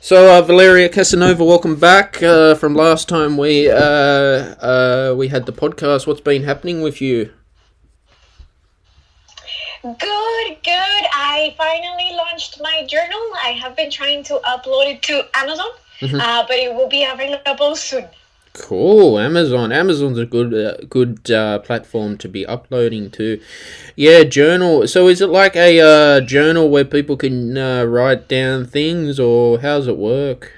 So, Valeria, Casanova, welcome back from last time we had the podcast. What's been happening with you? Good. I finally launched my journal. I have been trying to upload it to Amazon, but it will be available soon. Cool, Amazon. Amazon's a good platform to be uploading to. Yeah, journal. So is it like a journal where people can write down things, or how's it work?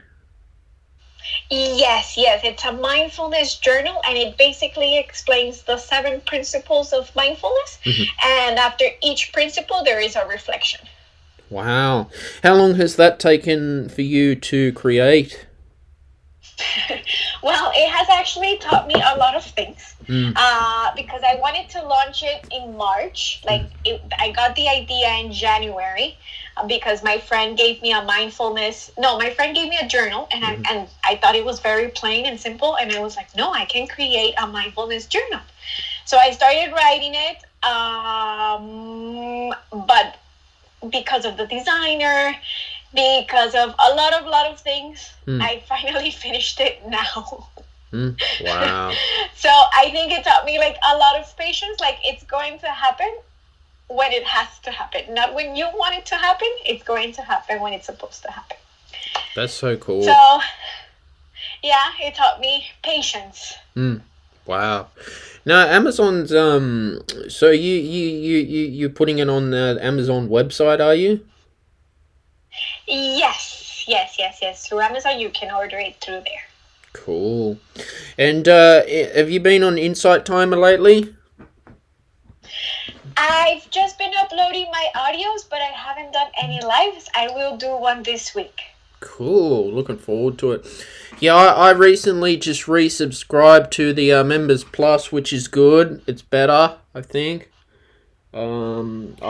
Yes. It's a mindfulness journal, and it basically explains the 7 principles of mindfulness. And after each principle, there is a reflection. Wow. How long has that taken for you to create? Well, it has actually taught me a lot of things because I wanted to launch it in March. I got the idea in January because my friend gave me a journal, and I thought it was very plain and simple, and I was like, no, I can create a mindfulness journal. So I started writing it, but because of the designer, because of a lot of things, I finally finished it now. Wow. So I think it taught me a lot of patience. It's going to happen when it has to happen, not when you want it to happen. It's going to happen when it's supposed to happen. That's so cool. So yeah, it taught me patience. Wow. Now Amazon's so you're putting it on the Amazon website, are you? Yes. Through Amazon, you can order it through there. Cool. And have you been on Insight Timer lately? I've just been uploading my audios, but I haven't done any lives. I will do one this week. Cool. Looking forward to it. Yeah, I recently just resubscribed to the Members Plus, which is good. It's better, I think. I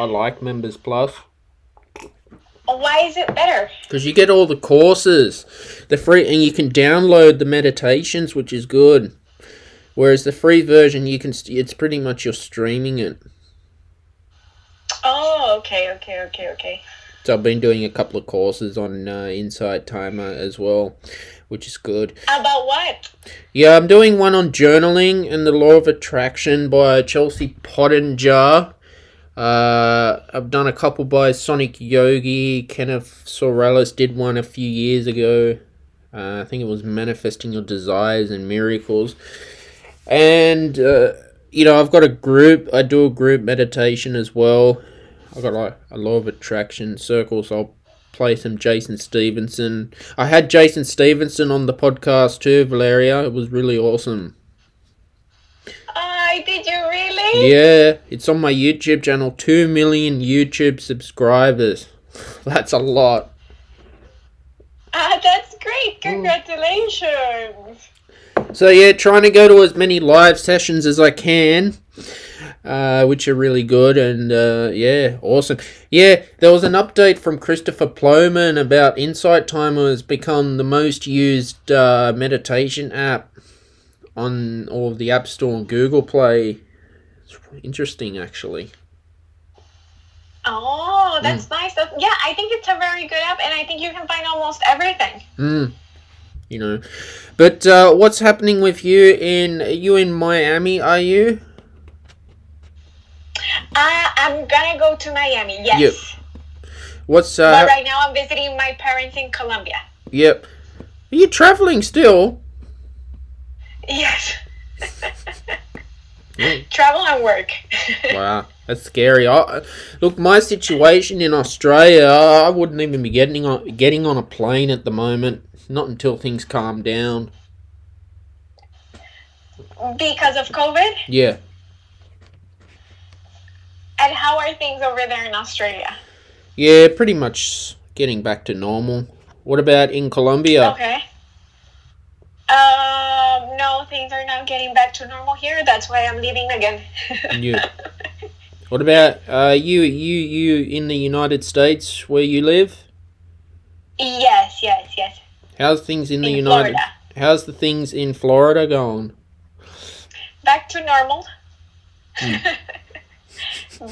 like Members Plus. Why is it better? Because you get all the courses, the free, and you can download the meditations, which is good. Whereas the free version, it's pretty much you're streaming it. Oh, okay. So I've been doing a couple of courses on Insight Timer as well, which is good. About what? Yeah, I'm doing one on journaling and the law of attraction by Chelsea Pottinger. I've done a couple by Sonic Yogi. Kenneth Sorrellis did one a few years ago. I think it was Manifesting Your Desires and Miracles. And, I've got a group. I do a group meditation as well. I've got a law of attraction circles. I'll play some Jason Stevenson. I had Jason Stevenson on the podcast too, Valeria. It was really awesome. Did you really? Yeah, it's on my YouTube channel. 2 million YouTube subscribers. That's a lot. That's great. Congratulations. So yeah, trying to go to as many live sessions as I can, which are really good, and yeah, awesome. Yeah, there was an update from Christopher Ploman about Insight Timer has become the most used meditation app on all of the App Store and Google Play. It's interesting, actually. Oh, that's nice. Yeah, I think it's a very good app, and I think you can find almost everything. But what's happening with you in Miami, are you? I'm gonna go to Miami, yes. Yep. But right now I'm visiting my parents in Colombia. Yep. Are you traveling still? Yes. Travel and work. Wow, that's scary. Look, my situation in Australia, I wouldn't even be getting on a plane at the moment. Not until things calm down. Because of COVID? Yeah. And how are things over there in Australia? Yeah, pretty much getting back to normal. What about in Colombia? Okay. No, things are not getting back to normal here. That's why I'm leaving again. Yeah. What about you in the United States where you live? Yes. How's things in the Florida. How's the things in Florida going? Back to normal.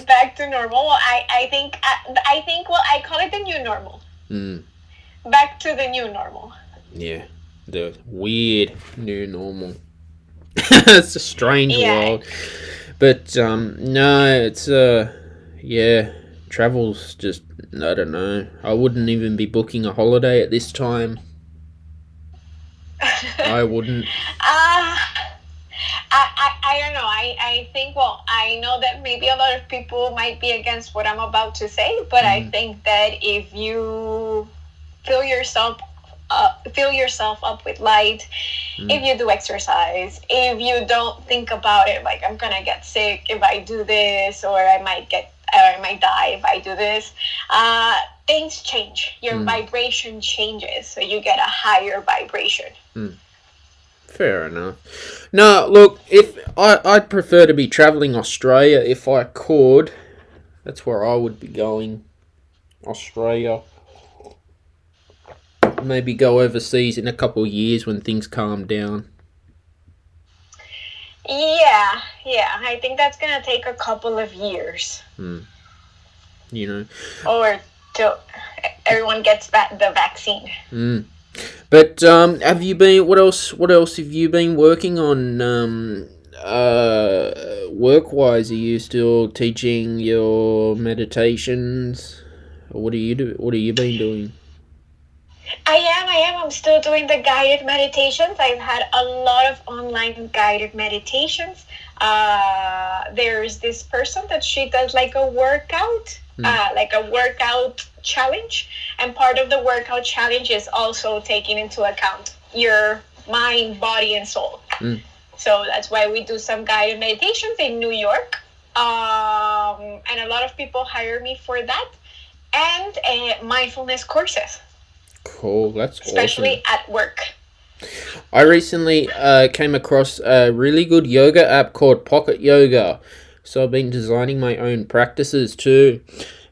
Back to normal. I think. Well, I call it the new normal. back to the new normal. Yeah, the weird new normal. It's a strange world. But no, it's yeah, travel's just, I don't know. I wouldn't even be booking a holiday at this time. I wouldn't. I don't know. I think, well, I know that maybe a lot of people might be against what I'm about to say, but I think that if you fill yourself up with light, if you do exercise, if you don't think about it like I'm gonna get sick if I do this, or I might die if I do this, things change. Your vibration changes, so you get a higher vibration. Fair enough. No, look, if I'd prefer to be travelling Australia if I could. That's where I would be going. Australia. Maybe go overseas in a couple of years when things calm down. Yeah. I think that's gonna take a couple of years. You know. Or till everyone gets the vaccine. But have you been? What else have you been working on? Work-wise, are you still teaching your meditations? Or what do you do? What have you been doing? I am. I'm still doing the guided meditations. I've had a lot of online guided meditations. There's this person that she does like a workout. Like a workout challenge, and part of the workout challenge is also taking into account your mind, body, and soul. So that's why we do some guided meditations in New York, and a lot of people hire me for that, and mindfulness courses. Cool, that's especially awesome. At work. I recently came across a really good yoga app called Pocket Yoga. So I've been designing my own practices too,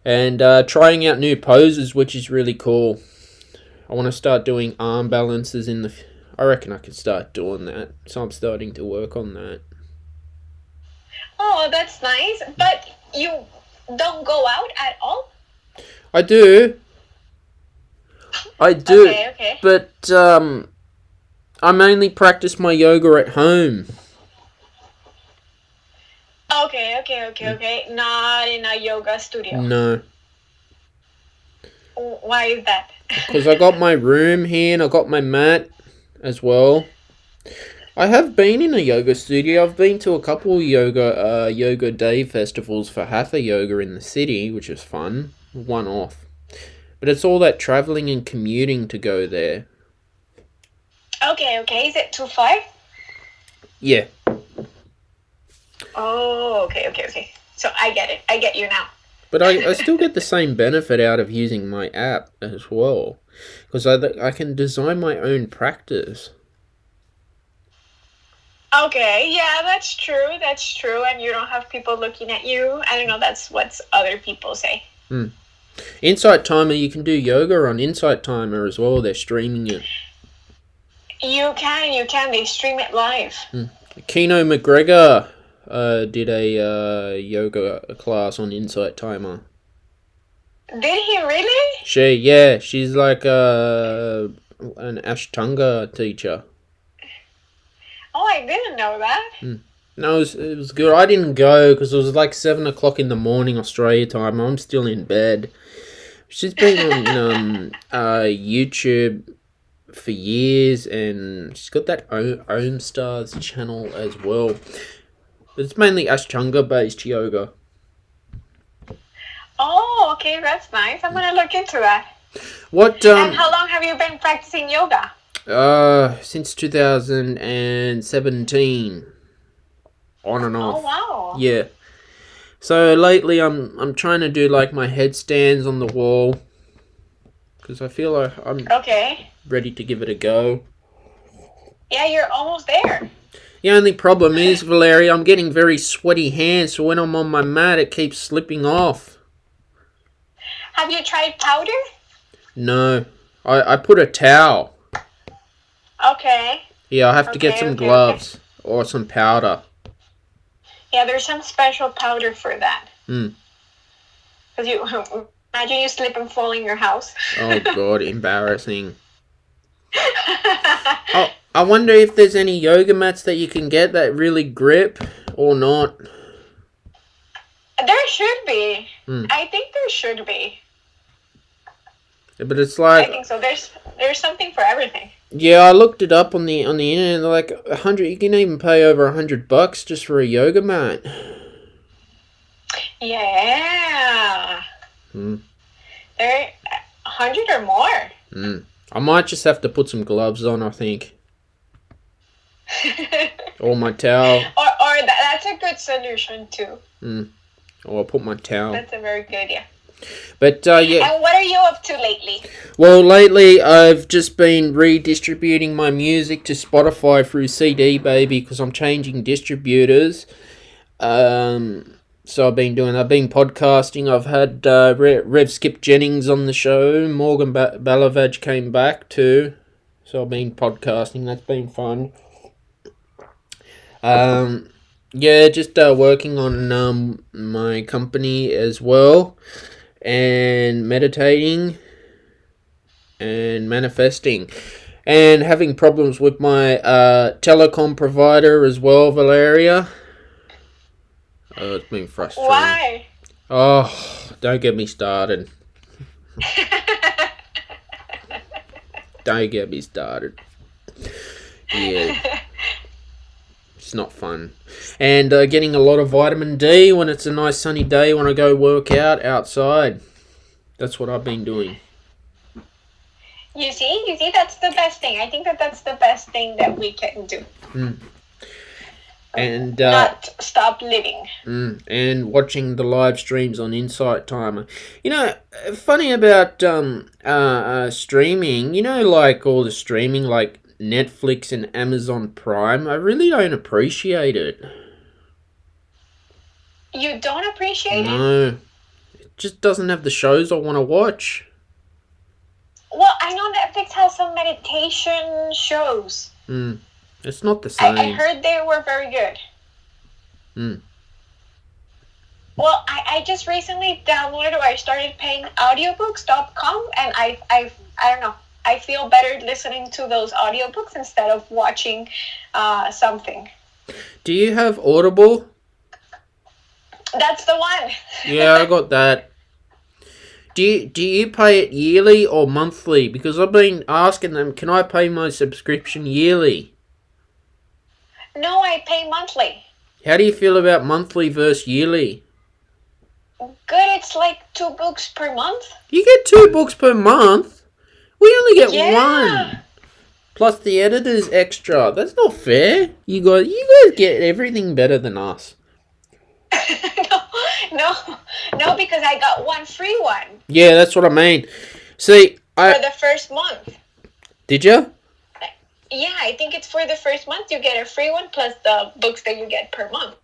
and trying out new poses, which is really cool. I want to start doing arm balances I reckon I could start doing that, so I'm starting to work on that. Oh, that's nice, but you don't go out at all? I do. Okay. But I mainly practice my yoga at home. Okay. Not in a yoga studio. No. Why is that? Because I got my room here and I got my mat as well. I have been in a yoga studio. I've been to a couple yoga day festivals for Hatha yoga in the city, which is fun. One off. But it's all that travelling and commuting to go there. Okay. Is it too far? Yeah. Oh, okay. So I get it. I get you now. But I still get the same benefit out of using my app as well. Because I can design my own practice. Okay, yeah, that's true. And you don't have people looking at you. I don't know, that's what other people say. Insight Timer, you can do yoga on Insight Timer as well. They're streaming it. You can. They stream it live. Keno McGregor did a yoga class on Insight Timer. Did he really? She's like an Ashtanga teacher. Oh, I didn't know that. No, it was good. I didn't go because it was like 7 o'clock in the morning Australia time. I'm still in bed. She's been on YouTube for years, and she's got that Om Stars channel as well. It's mainly Ashtanga based yoga. Oh, okay, that's nice. I'm gonna look into that. And how long have you been practicing yoga? Since 2017. On and off. Oh wow. Yeah. So lately I'm trying to do like my headstands on the wall. Because I feel like I'm ready to give it a go. Yeah, you're almost there. The only problem is, Valeria, I'm getting very sweaty hands, so when I'm on my mat it keeps slipping off. Have you tried powder? No. I put a towel. Okay. Yeah, I have to get some gloves or some powder. Yeah, there's some special powder for that. Because Imagine you slip and fall in your house. Oh God, embarrassing. Oh, I wonder if there's any yoga mats that you can get that really grip or not. There should be. I think there should be. But it's like, I think so. There's something for everything. Yeah, I looked it up on the internet. They're like 100. You can even pay over $100 just for a yoga mat. Yeah. They're 100 or more. I might just have to put some gloves on, I think. Or my towel. Or that's a good solution too. Or I'll put my towel. That's a very good idea. But yeah. And what are you up to lately? Well, lately I've just been redistributing my music to Spotify through CD Baby because I'm changing distributors. So I've been podcasting. I've had Rev Skip Jennings on the show. Morgan Balavage came back too. So I've been podcasting. That's been fun. Yeah, just working on my company as well. And meditating. And manifesting. And having problems with my telecom provider as well, Valeria. Oh, it's been frustrating. Why? Oh, don't get me started. Don't get me started. Yeah. It's not fun. And getting a lot of vitamin D when it's a nice sunny day when I go work out outside. That's what I've been doing. You see, that's the best thing. I think that's the best thing that we can do. And not stop living. And watching the live streams on Insight Timer. You know, funny about streaming, you know, like all the streaming like Netflix and Amazon Prime, I really don't appreciate it. You don't appreciate it? No. It just doesn't have the shows I want to watch. Well, I know Netflix has some meditation shows. It's not the same. I heard they were very good. Well, I just recently downloaded or I started paying audiobooks.com and I don't know. I feel better listening to those audiobooks instead of watching something. Do you have Audible? That's the one. Yeah, I got that. Do you pay it yearly or monthly? Because I've been asking them, can I pay my subscription yearly? No, I pay monthly. How do you feel about monthly versus yearly? Good, it's like 2 books per month. You get 2 books per month? We only get 1. Plus the editor's extra. That's not fair. You guys get everything better than us. No, because I got 1 free one. Yeah, that's what I mean. See, for the first month. Did you? Yeah, I think it's for the first month you get a free one plus the books that you get per month.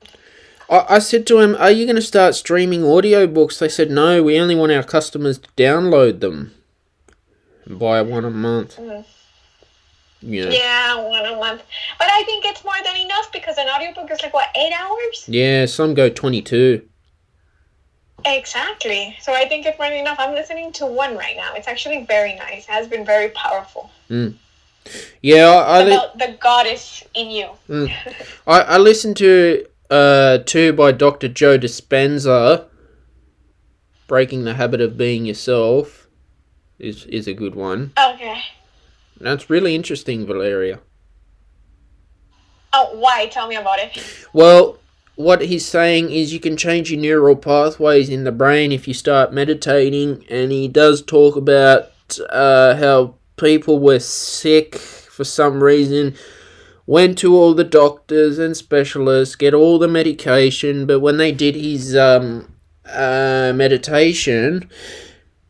I said to him, are you going to start streaming audiobooks? They said, no, we only want our customers to download them and buy 1 a month. Yeah, 1 a month. But I think it's more than enough because an audiobook is like, 8 hours? Yeah, some go 22. Exactly. So I think it's more than enough. I'm listening to 1 right now. It's actually very nice. It has been very powerful. Yeah, about the goddess in you. I listened to 2 by Dr. Joe Dispenza. Breaking the Habit of Being Yourself is a good one. Okay. That's really interesting, Valeria. Oh, why? Tell me about it. Well, what he's saying is you can change your neural pathways in the brain if you start meditating, and he does talk about how people were sick for some reason, went to all the doctors and specialists, get all the medication, but when they did his meditation,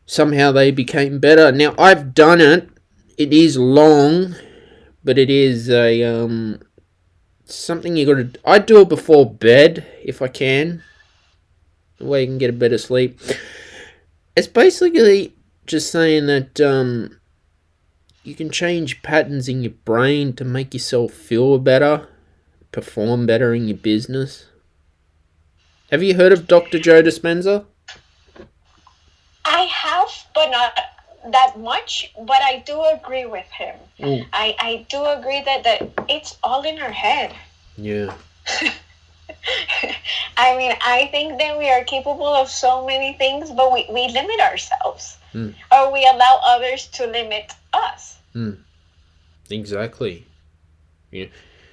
somehow they became better. Now, I've done it. It is long, but it is a something you gotta... I do it before bed, if I can. The way you can get a better sleep. It's basically just saying that you can change patterns in your brain to make yourself feel better, perform better in your business. Have you heard of Dr. Joe Dispenza? I I have, but not that much. But I do agree with him. I do agree that it's all in our head. Yeah. I mean, I think that we are capable of so many things, but we limit ourselves. Or we allow others to limit us. Exactly. Yeah.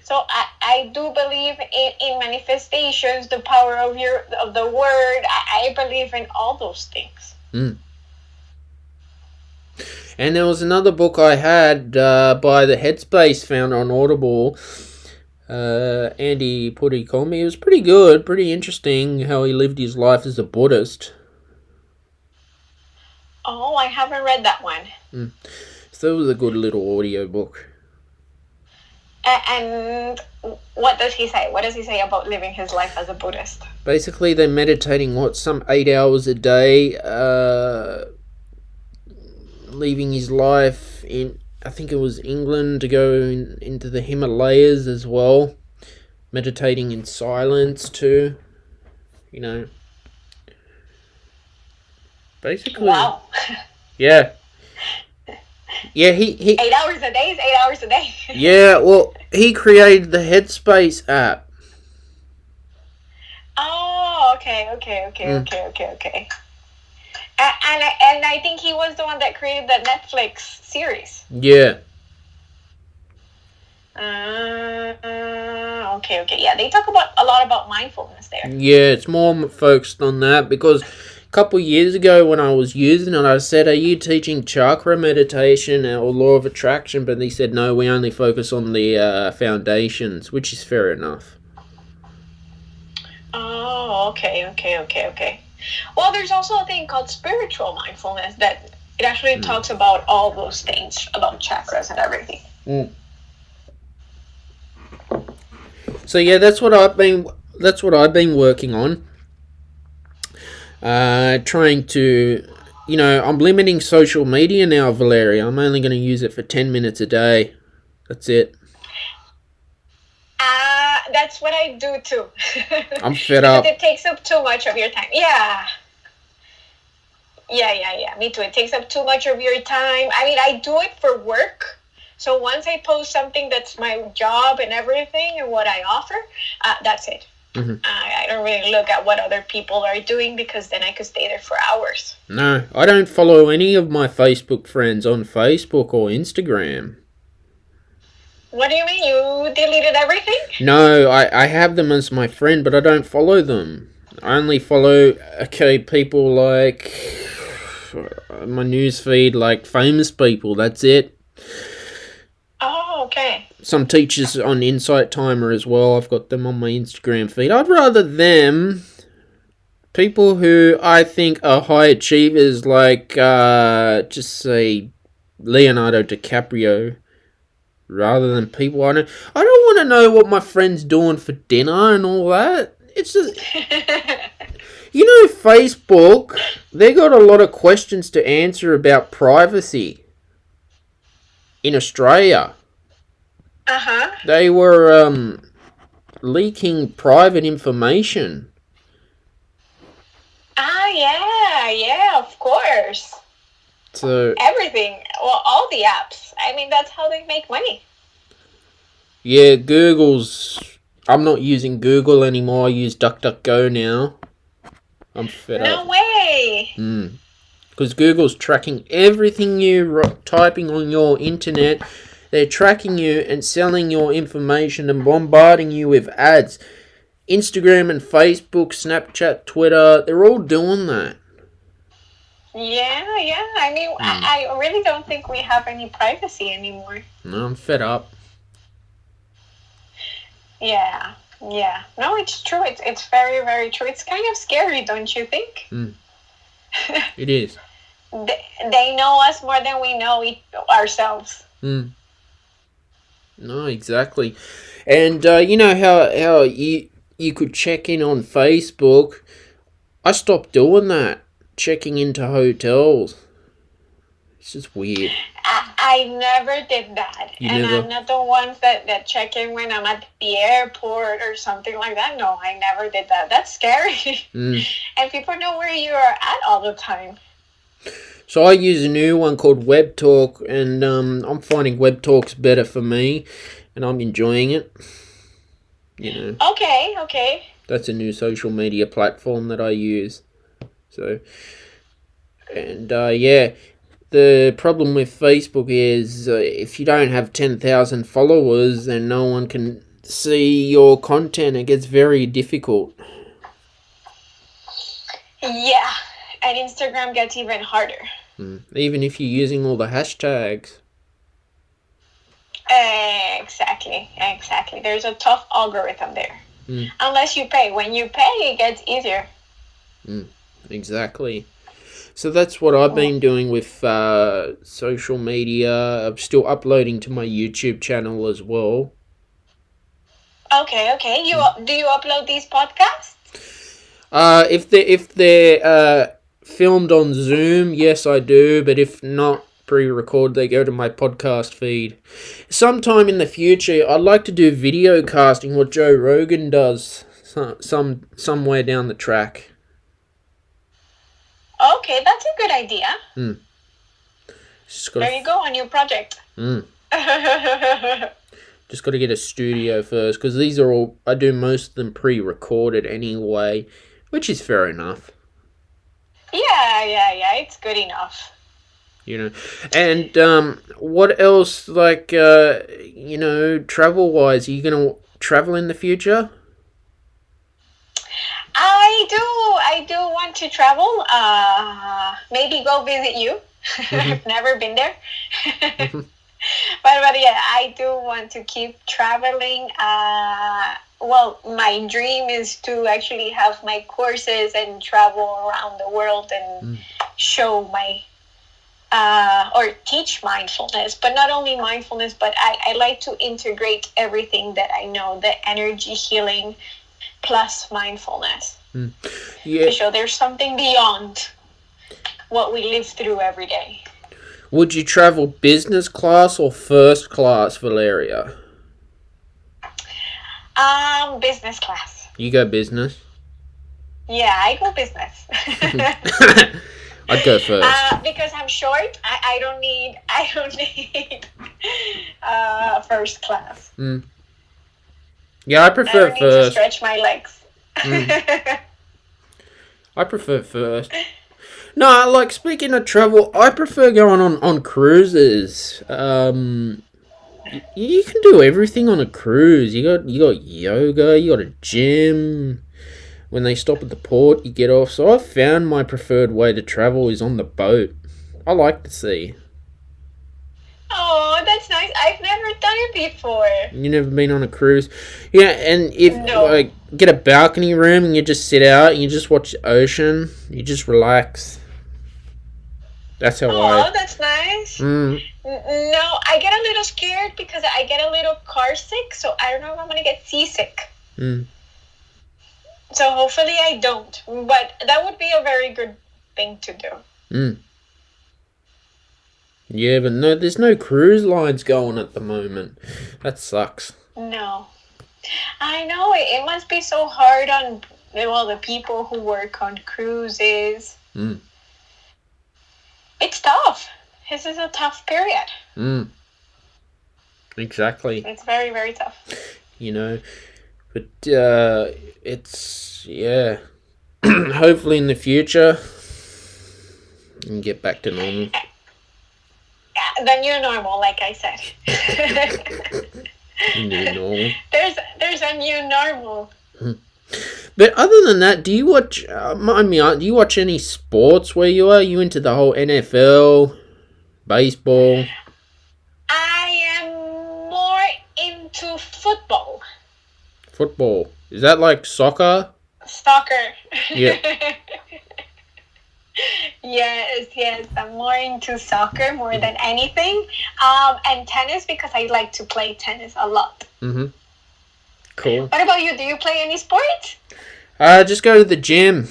So I do believe in manifestations, the power of the word. I believe in all those things. And there was another book I had by the Headspace founder on Audible, Andy Pudikomi. It was pretty good, pretty interesting how he lived his life as a Buddhist. Oh, I haven't read that one. So it was a good little audio book. And what does he say? What does he say about living his life as a Buddhist? Basically, they're meditating, some 8 hours a day, leaving his life in, I think it was England, to go into the Himalayas as well. Meditating in silence too. Basically. Wow. Yeah. Yeah, he 8 hours a day is 8 hours a day. Yeah, well, he created the Headspace app. Oh, okay. And I think he was the one that created the Netflix series. Yeah. Okay. Yeah, they talk a lot about mindfulness there. Yeah, it's more focused on that because a couple of years ago when I was using it, I said, are you teaching chakra meditation or law of attraction? But they said, no, we only focus on the foundations, which is fair enough. Oh, okay. Well, there's also a thing called spiritual mindfulness that it actually talks about all those things, about chakras and everything. So yeah, that's what I've been working on. Trying to, I'm limiting social media now, Valeria. I'm only going to use it for 10 minutes a day. That's it. That's what I do too. I'm fed up. It takes up too much of your time. Yeah. Me too. It takes up too much of your time. I mean, I do it for work. So once I post something that's my job and everything and what I offer, that's it. I don't really look at what other people are doing because then I could stay there for hours. No, I don't follow any of my Facebook friends on Facebook or Instagram. What do you mean? You deleted everything? No, I have them as my friend, but I don't follow them. I only follow, people like my newsfeed, like famous people. That's it. Oh, okay. Some teachers on Insight Timer as well. I've got them on my Instagram feed. I'd rather them, people who I think are high achievers, like, just say, Leonardo DiCaprio, rather than people I don't want to know what my friend's doing for dinner and all that. It's just, Facebook, they got a lot of questions to answer about privacy in Australia. They were leaking private information. Yeah, of course. So everything, well, all the apps. I mean, that's how they make money. Yeah, I'm not using Google anymore. I use DuckDuckGo now. I'm fed up. No way. Because Google's tracking everything you're typing on your internet. They're tracking you and selling your information and bombarding you with ads. Instagram and Facebook, Snapchat, Twitter, they're all doing that. Yeah. I mean, I really don't think we have any privacy anymore. No, I'm fed up. Yeah. No, it's true. It's very, very true. It's kind of scary, don't you think? It is. They know us more than we know ourselves. No, exactly. And you know how you could check in on Facebook? I stopped doing that. Checking into hotels. It's just weird. I never did that. I'm not the ones that check in when I'm at the airport or something like that. No, I never did that. That's scary. And people know where you are at all the time. So I use a new one called Webtalk, and I'm finding Webtalk's better for me, and I'm enjoying it. You know. Okay. That's a new social media platform that I use. So, and yeah, the problem with Facebook is if you don't have 10,000 followers, then no one can see your content. It gets very difficult. Yeah, and Instagram gets even harder. Even if you're using all the hashtags. Exactly. There's a tough algorithm there. Unless you pay. When you pay, it gets easier. Exactly. So that's what I've been doing with social media. I'm still uploading to my YouTube channel as well. Okay. Do you upload these podcasts? If they're filmed on Zoom, yes, I do. But if not pre-record, they go to my podcast feed. Sometime in the future, I'd like to do video casting, what Joe Rogan does. Somewhere down the track. Okay, that's a good idea. There you go, a new project. Just got to get a studio first, because these are all, I do most of them pre-recorded anyway, which is fair enough. Yeah, it's good enough. You know, and what else, like, travel-wise, are you going to travel in the future? I do want to travel. Maybe go visit you. I've never been there. But yeah, I do want to keep traveling. Well, my dream is to actually have my courses and travel around the world and show my or teach mindfulness. But not only mindfulness, but I like to integrate everything that I know, the energy healing plus mindfulness. Yeah. To show there's something beyond what we live through every day. Would you travel business class or first class, Valeria? Business class. You go business? Yeah, I go business. I'd go first. Because I'm short, I don't need first class. Yeah, I prefer I don't first. need to stretch my legs. I prefer first. No, like, speaking of travel, I prefer going on cruises. You can do everything on a cruise. You got yoga, you got a gym. When they stop at the port, you get off. So I've found my preferred way to travel is on the boat. I like the sea. Oh, that's nice. I've never done it before. You never been on a cruise? Yeah, and if like get a balcony room and you just sit out and you just watch the ocean, you just relax. That's how Oh, that's nice. Mm. No, I get a little scared because I get a little car sick, so I don't know if I'm gonna get seasick. So hopefully I don't. But that would be a very good thing to do. Yeah, but no, there's no cruise lines going at the moment. That sucks. No. I know, it must be so hard on the people who work on cruises. It's tough. This is a tough period. Exactly. It's very, very tough. You know, but it's, yeah. Hopefully in the future, we can get back to normal. The new normal, like I said. New normal. There's a new normal. But other than that, do you watch? Do you watch any sports where you are? Are you into the whole NFL, baseball? I am more into football. Football, is that like soccer? Soccer. Yeah. Yes. I'm more into soccer more than anything. And tennis because I like to play tennis a lot. Cool. What about you? Do you play any sports? Just go to the gym.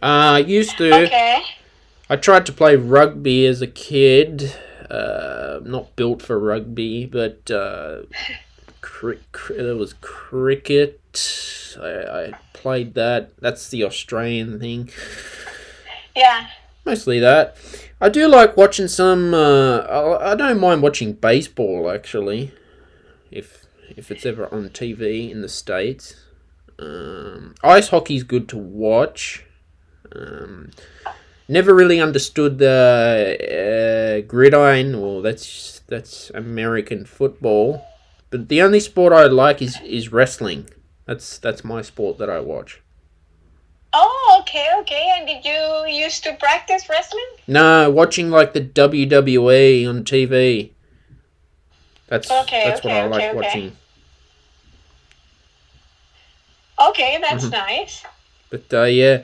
Used to. Okay. I tried to play rugby as a kid. Not built for rugby, but there was cricket. I played that. That's the Australian thing. Yeah. Mostly that. I do like watching some. I don't mind watching baseball actually, if it's ever on TV in the States. Ice hockey's good to watch. Never really understood the gridiron. Well, that's American football. But the only sport I like is wrestling. That's my sport that I watch. Oh, okay. And did you used to practice wrestling? No, watching like the WWE on TV. That's what I like watching. Okay, that's nice. But yeah,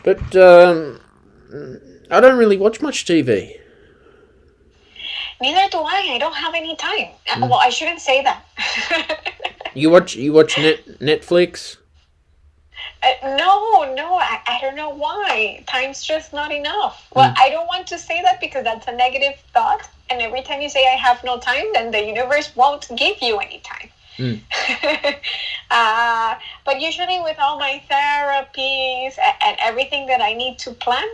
but I don't really watch much TV. Neither do I. I don't have any time. Well, I shouldn't say that. You watch Netflix? No, I don't know why. Time's just not enough. Well, I don't want to say that because that's a negative thought. And every time you say I have no time, then the universe won't give you any time. But usually with all my therapies and everything that I need to plan,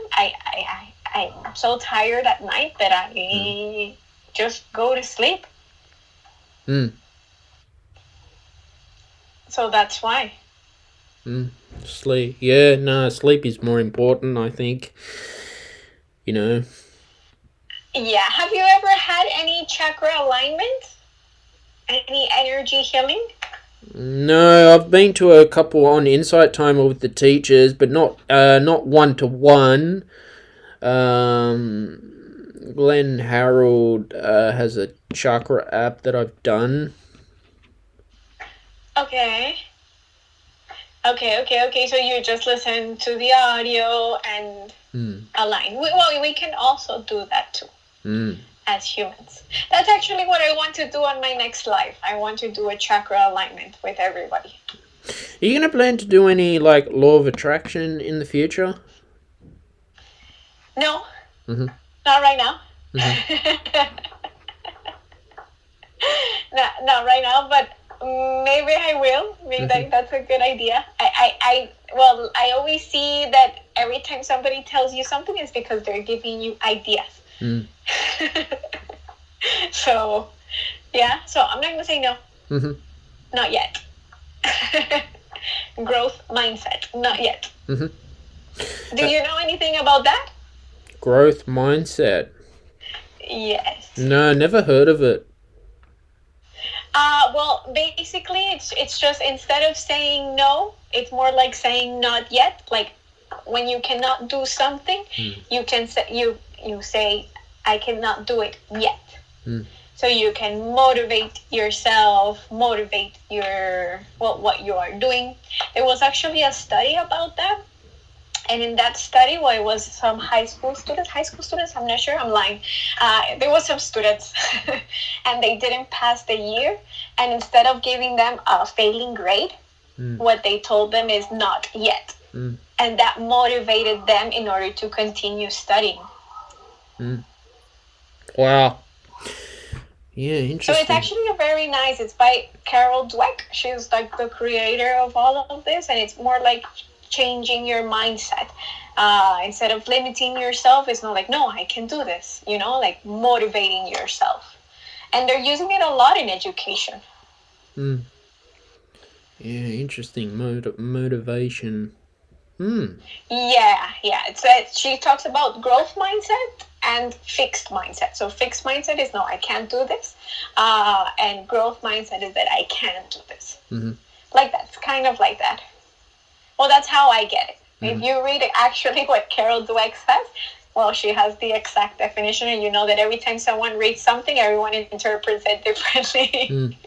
I'm so tired at night that I just go to sleep. So that's why. Sleep. Yeah, no, sleep is more important, I think. You know. Yeah. Have you ever had any chakra alignment? Any energy healing? No, I've been to a couple on Insight Timer with the teachers, but not 1-to-1. Glenn Harold has a chakra app that I've done. Okay. So you just listen to the audio and align. We can also do that too. As humans. That's actually what I want to do on my next life. I want to do a chakra alignment with everybody. Are you going to plan to do any like law of attraction in the future? No. Not right now. Not right now, but maybe I will. Maybe that's a good idea. I always see that every time somebody tells you something, it's because they're giving you ideas. So, yeah. So I'm not going to say no. Not yet. Growth mindset. Not yet. Do you know anything about that? Growth mindset. Yes. No, never heard of it. Well, basically, it's just instead of saying no, it's more like saying not yet. Like when you cannot do something, you can say you say I cannot do it yet. So you can motivate yourself, motivate what you are doing. There was actually a study about that. And in that study, it was some high school students, I'm not sure, I'm lying. There was some students and they didn't pass the year. And instead of giving them a failing grade, what they told them is not yet. And that motivated them in order to continue studying. Wow. Yeah, interesting. So it's actually it's by Carol Dweck. She's like the creator of all of this. And it's more like changing your mindset. Instead of limiting yourself, it's not like, no, I can do this, like motivating yourself. And they're using it a lot in education. Yeah, interesting. Motivation. Yeah. She talks about growth mindset and fixed mindset. So fixed mindset is, no, I can't do this. And growth mindset is that I can do this. Like that's kind of like that. Well, that's how I get it. If you read actually what Carol Dweck says, well, she has the exact definition, and you know that every time someone reads something, everyone interprets it differently.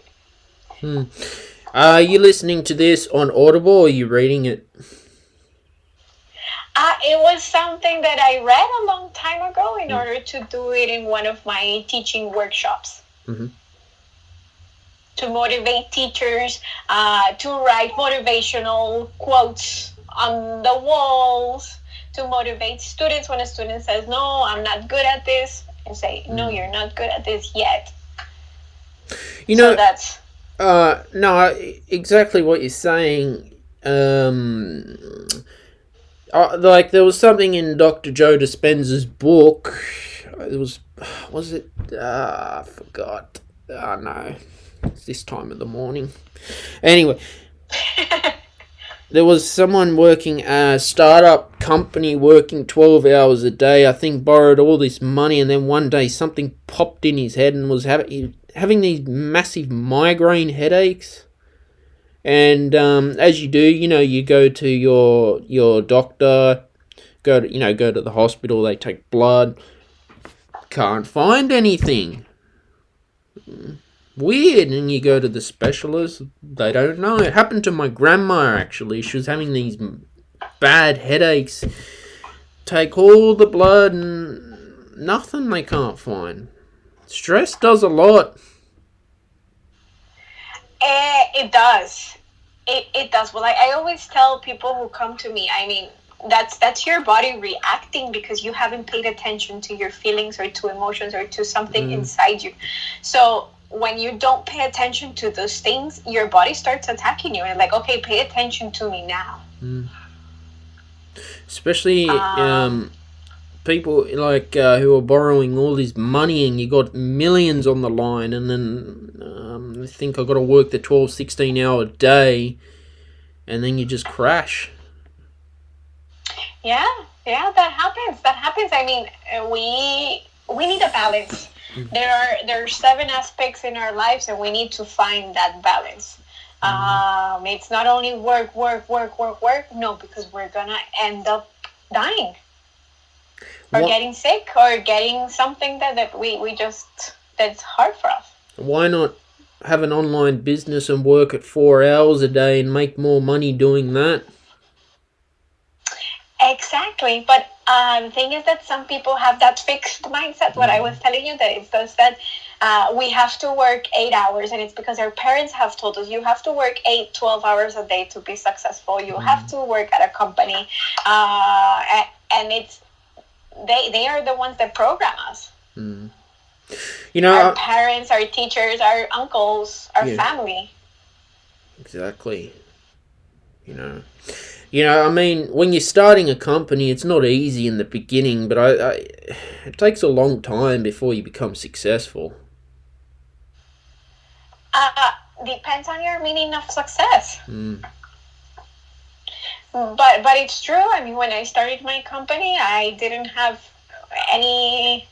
Are you listening to this on Audible or are you reading it? It was something that I read a long time ago in order to do it in one of my teaching workshops. To motivate teachers, to write motivational quotes on the walls, to motivate students when a student says, no, I'm not good at this, and say, no, you're not good at this yet. So that's... No, exactly what you're saying. like there was something in Dr. Joe Dispenza's book. It was it? I forgot. Oh no, it's this time of the morning. Anyway, there was someone working a startup company working 12 hours a day. I think borrowed all this money, and then one day something popped in his head and was having these massive migraine headaches. And as you do, you go to your doctor, go to the hospital. They take blood. Can't find anything. Weird. And you go to the specialist. They don't know. It happened to my grandma, actually. She was having these bad headaches. Take all the blood and nothing they can't find. Stress does a lot. It does. It does. Well, I always tell people who come to me, I mean, that's your body reacting because you haven't paid attention to your feelings or to emotions or to something inside you. So when you don't pay attention to those things, your body starts attacking you. And like, okay, pay attention to me now. Especially people like who are borrowing all this money, and you got millions on the line, and then I think I've got to work the 12, 16 hour day, and then you just crash. Yeah, that happens. I mean, we need a balance. There are 7 aspects in our lives, and we need to find that balance. It's not only work. No, because we're gonna end up dying, or getting sick, or getting something that we just that's hard for us. Why not have an online business and work at 4 hours a day and make more money doing that? Exactly, but the thing is that some people have that fixed mindset. What I was telling you, that it's just that we have to work 8 hours, and it's because our parents have told us you have to work 12 hours a day to be successful. You have to work at a company, and it's they are the ones that program us. Our parents, our teachers, our uncles, our family. Exactly. I mean, when you're starting a company, it's not easy in the beginning, but it takes a long time before you become successful. Depends on your meaning of success. But it's true. I mean, when I started my company, I didn't have any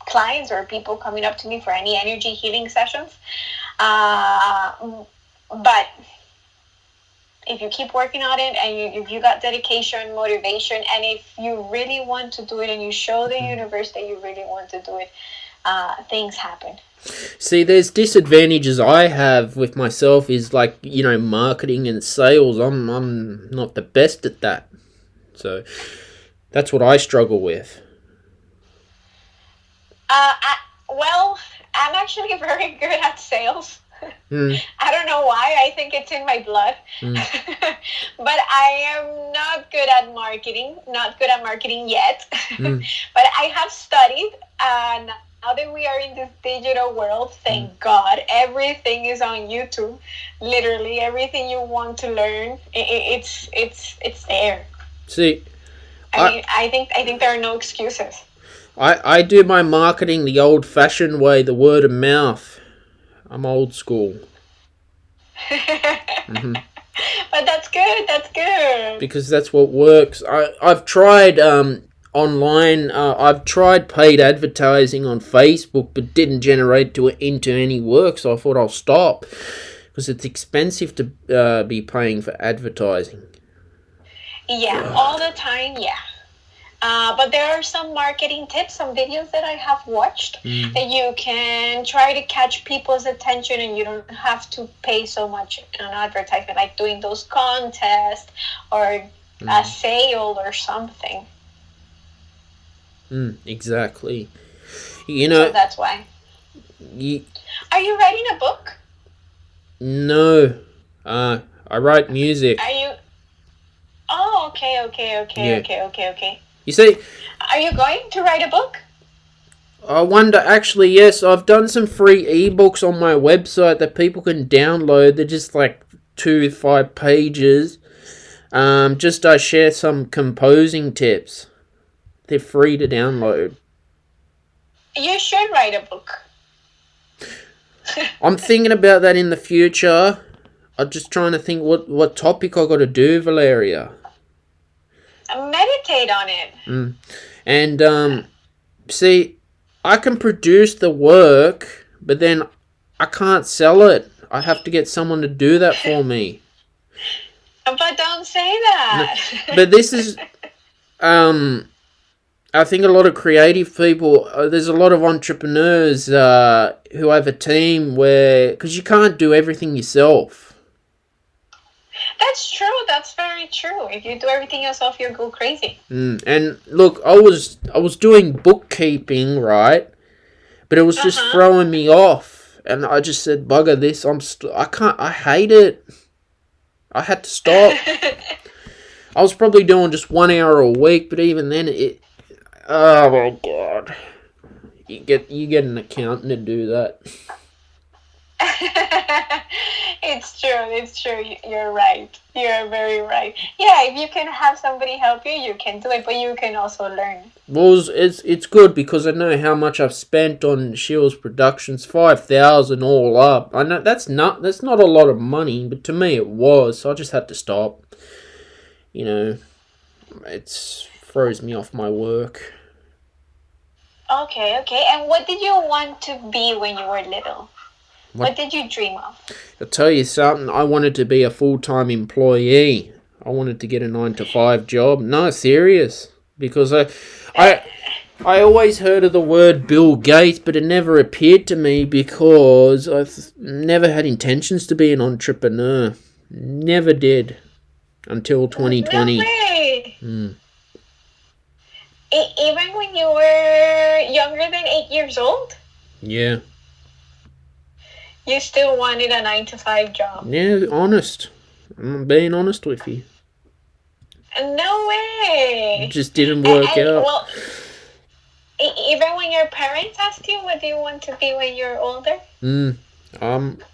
clients or people coming up to me for any energy healing sessions. But if you keep working on it, and if you got dedication, motivation, and if you really want to do it, and you show the universe that you really want to do it, things happen. See, there's disadvantages I have with myself is like, marketing and sales. I'm not the best at that. So that's what I struggle with. Well, I'm actually very good at sales. I don't know why. I think it's in my blood. But I am not good at marketing. Not good at marketing yet. But I have studied, and now that we are in this digital world, thank God, everything is on YouTube. Literally everything you want to learn, it's there. See, I think there are no excuses. I do my marketing the old-fashioned way, the word of mouth. I'm old school. But that's good. Because that's what works. I've tried online. I've tried paid advertising on Facebook, but didn't generate into any work. So I thought I'll stop because it's expensive to be paying for advertising. Yeah, all the time. Yeah. But there are some marketing tips, some videos that I have watched that you can try to catch people's attention, and you don't have to pay so much on advertisement, like doing those contests or a sale or something. Exactly. So that's why. Are you writing a book? No. I write music. Are you? Oh, okay. You see, are you going to write a book? I wonder, actually, yes, I've done some free ebooks on my website that people can download. They're just like 2 to 5 pages. Just I share some composing tips. They're free to download. You should write a book. I'm thinking about that in the future. I'm just trying to think what topic I got to do, Valeria. Meditate on it. And see, I can produce the work, but then I can't sell it. I have to get someone to do that for me. But don't say that. But this is, I think a lot of creative people, there's a lot of entrepreneurs who have a team where, because you can't do everything yourself. That's true. That's very true. If you do everything yourself, you'll go crazy. And look, I was doing bookkeeping, right? But it was just throwing me off, and I just said, "Bugger this! I hate it." I had to stop. I was probably doing just 1 hour a week, but even then, oh my god, you get an accountant to do that. It's true. You're right. You're very right. Yeah, if you can have somebody help you, you can do it, but you can also learn. Well, it's good because I know how much I've spent on Shiels Productions, 5,000 all up. I know that's not a lot of money, but to me it was, so I just had to stop. You know, it throws me off my work. Okay. And what did you want to be when you were little? What did you dream of? I'll tell you something. I wanted to be a full-time employee. I wanted to get a 9-to-5 job. No, serious. Because I always heard of the word Bill Gates, but it never appeared to me because I've never had intentions to be an entrepreneur. Never did. Until 2020. No way. Even when you were younger than 8 years old? Yeah. You still wanted a 9-to-5 job? Yeah, honest. I'm being honest with you. No way. It just didn't work out. Well, even when your parents asked you what do you want to be when you're older?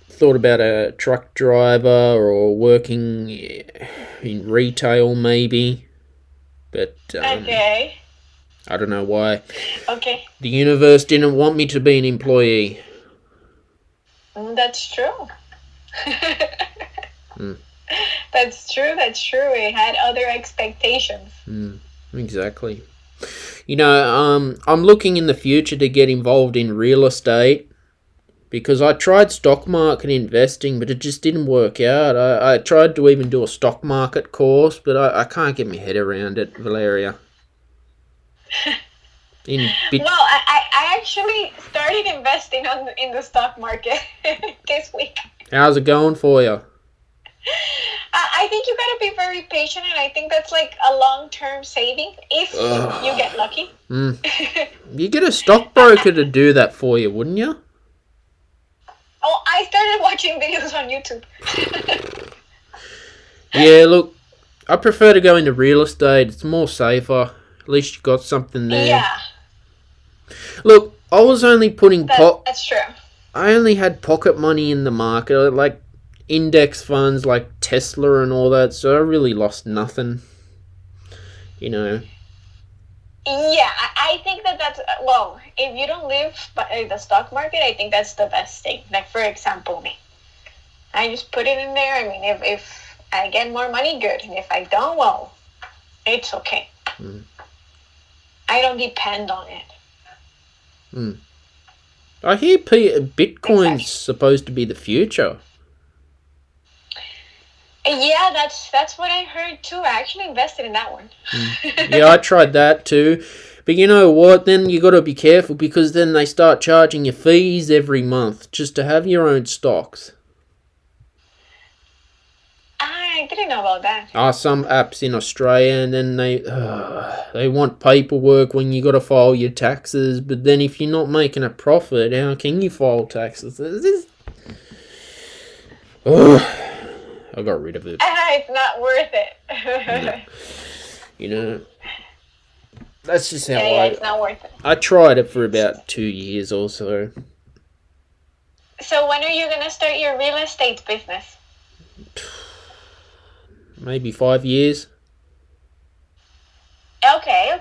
Thought about a truck driver or working in retail maybe. But okay. I don't know why. Okay. The universe didn't want me to be an employee. That's true. That's true. It had other expectations. Exactly. You know, I'm looking in the future to get involved in real estate because I tried stock market investing, but it just didn't work out. I tried to even do a stock market course, but I can't get my head around it, Valeria. Well, I actually started investing in the stock market this week. How's it going for you? I think you gotta be very patient, and I think that's like a long-term saving if you get lucky. You get a stockbroker to do that for you, wouldn't you? Oh, I started watching videos on YouTube. Yeah, look, I prefer to go into real estate. It's more safer. At least you got something there. Yeah. Look, I was only putting that's true. I only had pocket money in the market, like index funds like Tesla and all that, so I really lost nothing. You know. Yeah, I think that's, well, if you don't live by the stock market, I think that's the best thing. Like, for example, me. I just put it in there. I mean, if I get more money, good. And if I don't, well, it's okay. I don't depend on it. I hear Bitcoin's supposed to be the future. Yeah, that's what I heard too. I actually invested in that one. Yeah, I tried that too. But you know what? Then you got to be careful because then they start charging you fees every month just to have your own stocks. I didn't know about that. Some apps in Australia, and then they want paperwork when you got to file your taxes. But then if you're not making a profit, how can you file taxes? I got rid of it. It's not worth it. No. You know, that's just how it's not worth it. I tried it for about 2 years or so. So when are you gonna start your real estate business? maybe 5 years. Okay.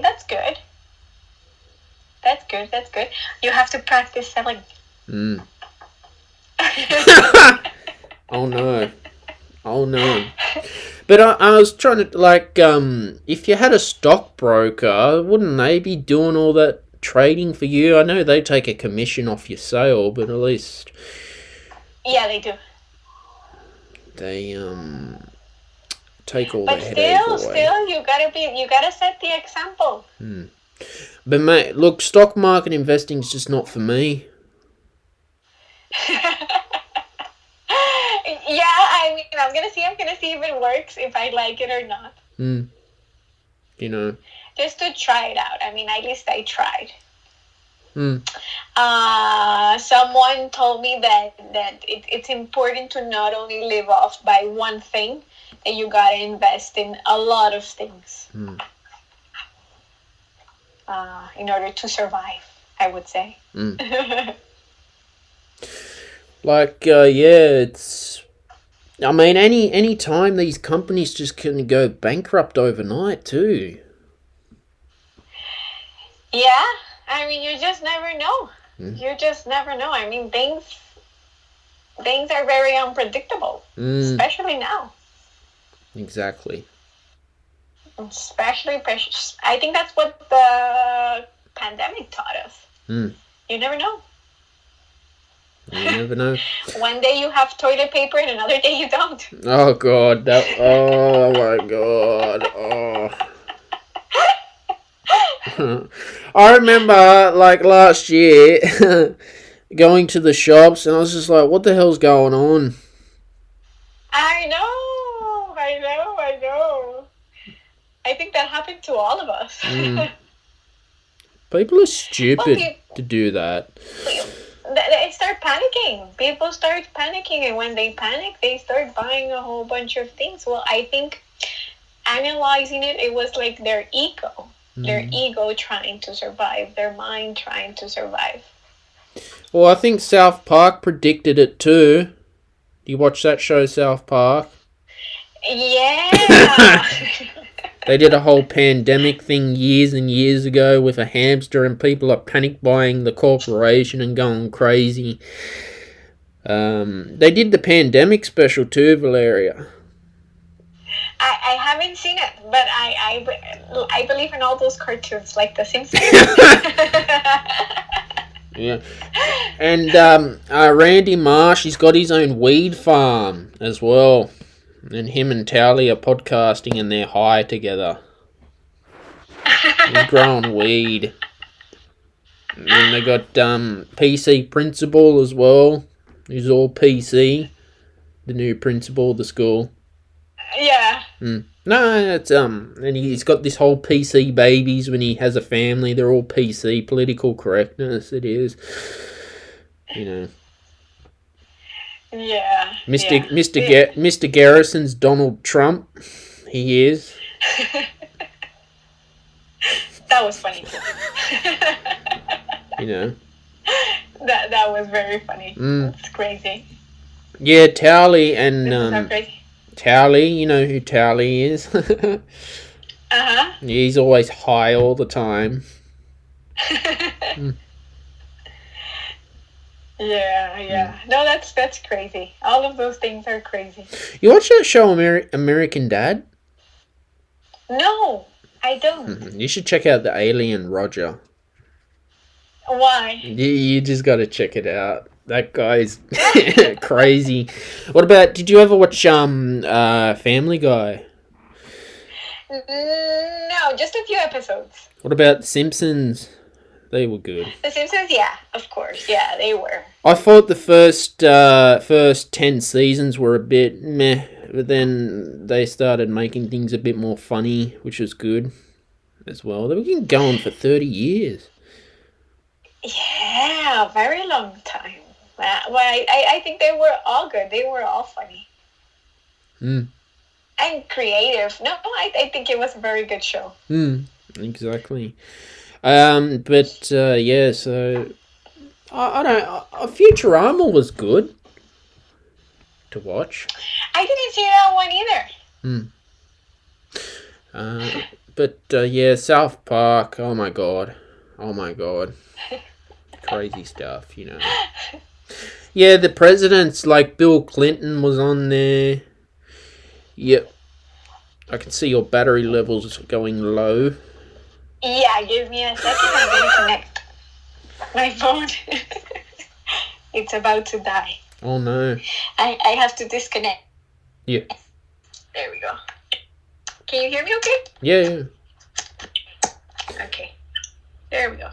That's good. That's good. You have to practice selling. Oh no. But I was trying to, like, if you had a stockbroker, wouldn't they be doing all that trading for you? I know they take a commission off your sale, but at least... Yeah, they do. They, take all the headache away. Still, you gotta set the example. But mate, look, stock market investing is just not for me. Yeah, I mean, I'm gonna see if it works, if I like it or not. You know. Just to try it out. I mean, at least I tried. Someone told me that it's important to not only live off by one thing, that you gotta invest in a lot of things in order to survive, I would say. Like, yeah, it's... I mean, any time these companies just can go bankrupt overnight too. Yeah, I mean, you just never know. You just never know. I mean, things are very unpredictable, especially now. Exactly. Especially precious. I think that's what the pandemic taught us. You never know. You never know. One day you have toilet paper and another day you don't. Oh God! Oh my God! Oh. I remember, like, last year, going to the shops, and I was just like, "What the hell's going on?" I know. I think that happened to all of us. People are stupid to do that. They start panicking. People start panicking, and when they panic, they start buying a whole bunch of things. Well, I think analyzing it, it was like their ego. Their ego trying to survive. Their mind trying to survive. Well, I think South Park predicted it too. Do you watch that show, South Park? Yeah. They did a whole pandemic thing years and years ago with a hamster, and people are panic buying the corporation and going crazy. They did the pandemic special too, Valeria. I haven't seen it, but I believe in all those cartoons, like The Simpsons. Yeah. And Randy Marsh, he's got his own weed farm as well. And him and Tally are podcasting and they're high together. He's growing weed. And then they got PC Principal as well. He's all PC. The new principal of the school. Yeah. No, it's and he's got this whole PC babies when he has a family. They're all PC. Political correctness, it is. You know. Yeah. Mr. Garrison's Donald Trump. He is. That was funny. You know. That was very funny. It's crazy. Yeah, Towley and so crazy. Towley, you know who Towley is. He's always high all the time. Yeah. No, that's crazy. All of those things are crazy. You watch that show American Dad? No, I don't. You should check out the alien Roger. Why? You just got to check it out. That guy's crazy. What about, did you ever watch Family Guy? No, just a few episodes. What about The Simpsons? They were good. The Simpsons, yeah, of course. Yeah, they were. I thought the first 10 seasons were a bit meh, but then they started making things a bit more funny, which was good as well. They were getting going for 30 years. Yeah, very long time. Well, I think they were all good. They were all funny. And creative. No, I think it was a very good show. Exactly. But yeah, so I don't know. Futurama was good to watch. I didn't see that one either. Mm. Yeah, South Park. Oh my god. Crazy stuff, you know. Yeah, the presidents like Bill Clinton was on there. Yep. I can see your battery levels going low. Yeah, give me a second. I'm going to connect my phone. It's about to die. Oh no. I have to disconnect. Yeah. There we go. Can you hear me okay? Yeah. Okay. There we go.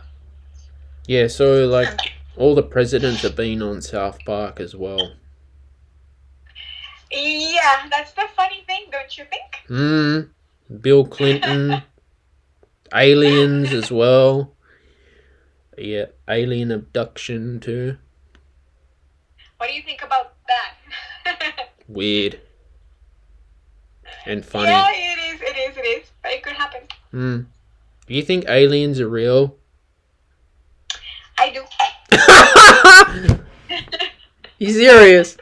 Yeah, so like all the presidents have been on South Park as well. Yeah, that's the funny thing, don't you think? Bill Clinton. Aliens as well. Yeah, alien abduction too. What do you think about that? Weird. And funny. Yeah, it is. But it could happen. Do you think aliens are real? I do. You serious?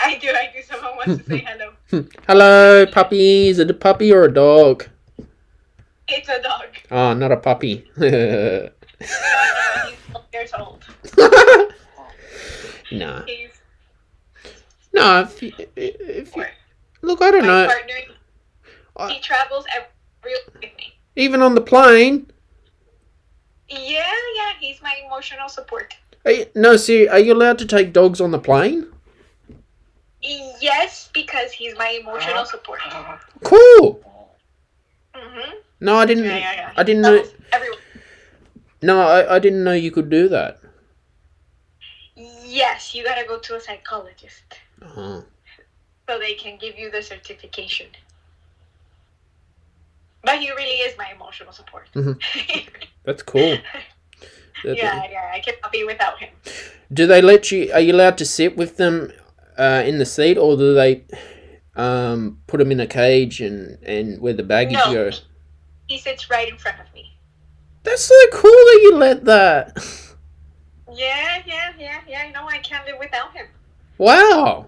I do. Someone wants to say hello. Hello, puppy. Is it a puppy or a dog? It's a dog. Oh, not a puppy. No, he's 12 years old. Nah. He's No, if you, look, I don't know. Partner, he travels everywhere with me. Even on the plane. Yeah, he's my emotional support. Are you allowed to take dogs on the plane? Yes, because he's my emotional support. Cool. Mm-hmm. No, I didn't. Yeah. I didn't know. Everyone. No, I didn't know you could do that. Yes, you gotta go to a psychologist. Oh. So they can give you the certification. But he really is my emotional support. Mm-hmm. That's cool. Yeah, I cannot be without him. Do they let you? Are you allowed to sit with them in the seat, or do they put them in a cage and where the baggage go? He sits right in front of me. That's so cool that you let that. Yeah. No, I can't live without him. Wow.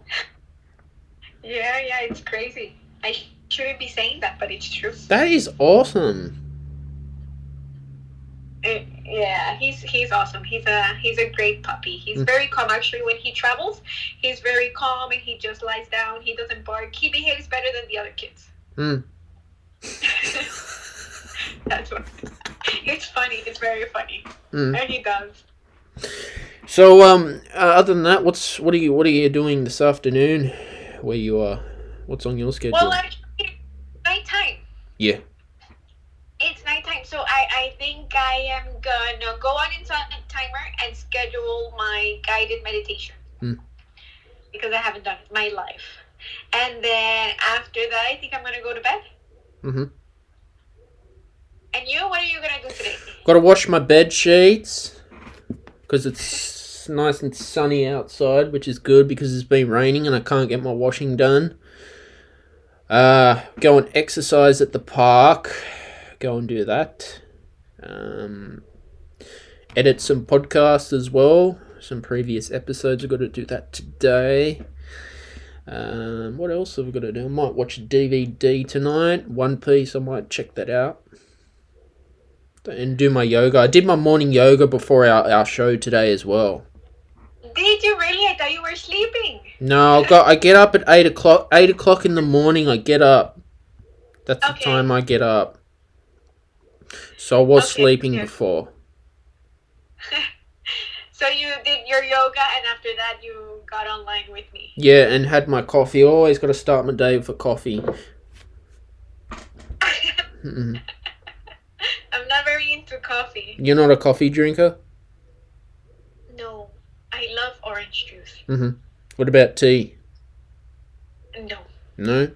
Yeah, it's crazy. I shouldn't be saying that, but it's true. That is awesome. Yeah, he's awesome. He's a great puppy. He's very calm. Actually, when he travels, he's very calm and he just lies down. He doesn't bark. He behaves better than the other kids. That's what. It's funny. It's very funny. And he does. So, other than that, what are you doing this afternoon? Where you are? What's on your schedule? Well, actually, nighttime. Yeah. It's nighttime, so I think I am gonna go on inside timer and schedule my guided meditation because I haven't done it in my life. And then after that, I think I'm gonna go to bed. And you, what are you gonna do today? Gotta wash my bed sheets because it's nice and sunny outside, which is good because it's been raining and I can't get my washing done. Go and exercise at the park. Go and do that. Edit some podcasts as well. Some previous episodes. I've got to do that today. What else have I got to do? I might watch a DVD tonight. One Piece. I might check that out. And do my yoga. I did my morning yoga before our show today as well. Did you really? I thought you were sleeping. No, I get up at 8 o'clock. 8 o'clock in the morning I get up. That's the time I get up. So I was sleeping before. So you did your yoga and after that you got online with me. Yeah, and had my coffee. Always got to start my day with a coffee. I'm not very into coffee. You're not a coffee drinker? No. I love orange juice. What about tea? No. No?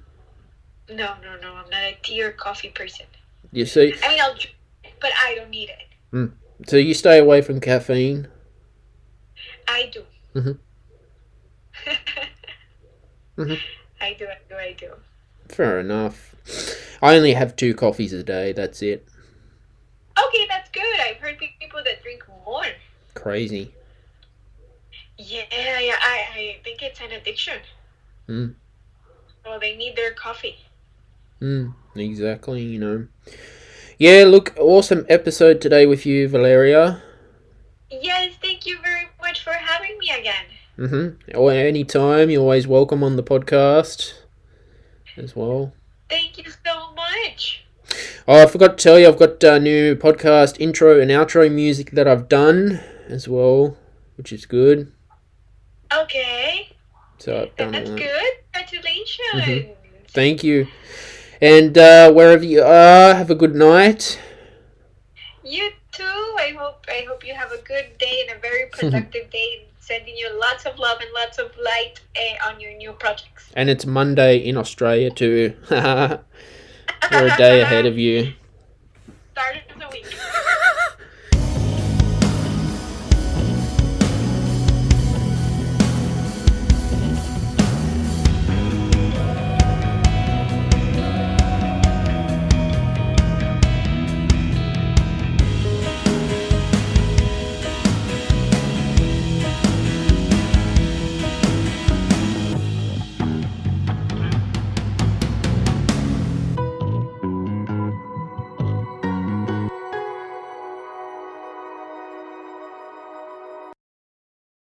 No. I'm not a tea or coffee person. You see? I mean, I'll drink it, but I don't need it. So you stay away from caffeine? I do. I do. Fair enough. I only have 2 coffees a day. That's it. Okay, that's good. I've heard people that drink more. Crazy. Yeah. I think it's an addiction. So Oh, they need their coffee. Exactly, you know. Yeah, look, awesome episode today with you, Valeria. Yes, thank you very much for having me again. Or anytime, you're always welcome on the podcast as well. Thank you so much. Oh, I forgot to tell you, I've got new podcast intro and outro music that I've done as well, which is good. Okay. So I've done That's all that. good. Congratulations. Thank you. And wherever you are, have a good night. You too. I hope you have a good day and a very productive day. Sending you lots of love and lots of light on your new projects. And it's Monday in Australia too. We're a day ahead of you.